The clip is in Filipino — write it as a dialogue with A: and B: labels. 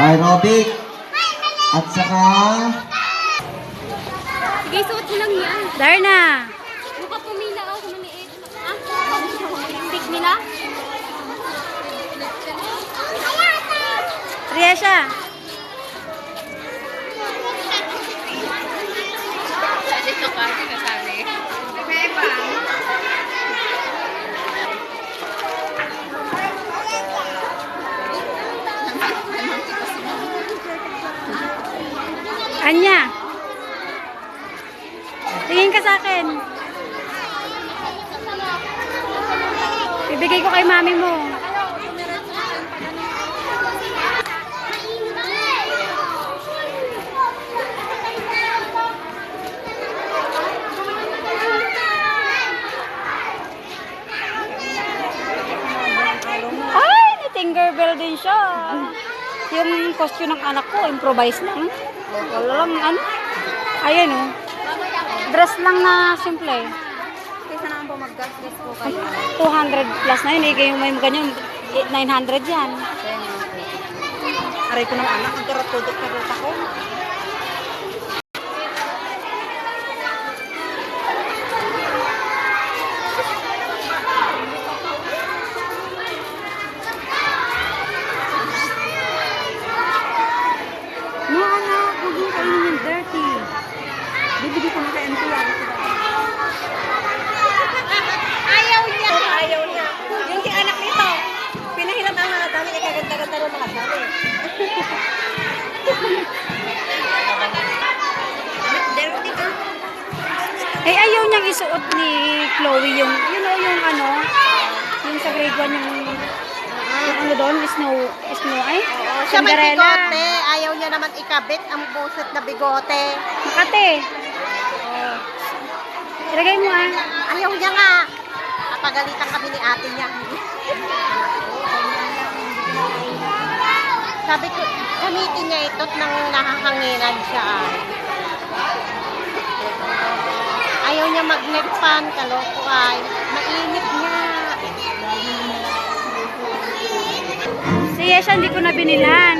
A: aerobic, at saka
B: Sige, suot mo lang yan.
C: Darna.
B: Mukha pumila ako kung maliit. Ah? Stick nila?
C: Triesha.
B: Dito ka, sinasabi. Beba.
C: Anya. Tingin ka sa akin. Ibigay ko kay mami mo. Ay, ni-Tinkerbell din siya. Yung costume ng anak ko, improvise lang. Wala lang, ano? Ayan, oh. Dress lang na simple.
B: Kaysa naman po mag-gas po kayo.
C: 200 plus na yun. Kayo may ganyan, 900 yan.
B: Aray ko ng anak, ang karot-tudot ako.
C: No, anak, huwag yung kainin yung dirty.
B: Bibili ko na kay Auntie yan. Ayaw niya! Ayaw niya. Yung si anak nito, pinahiram ang mga dami, ikaganda-ganda ng mga dami. Dirty ka.
C: Eh, ayaw niyang isuot ni Chloe yung, you know, yung ano, yung sa grade 1 yung ano doon, snow, ay?
B: Oo, siya may
C: Cinderella.
B: bigote. Ayaw niya naman ikabit ang buset na bigote.
C: Makate. Ilagay mo ah.
B: Ayaw niya nga. Kapagalitan kami ni ate niya. Sabi ko, gamitin niya ito't nang nahahanginan siya. Ayaw niya mag-neck pan, kaloko ay. Mainit nga.
C: Si Yesha hindi ko na binilhan.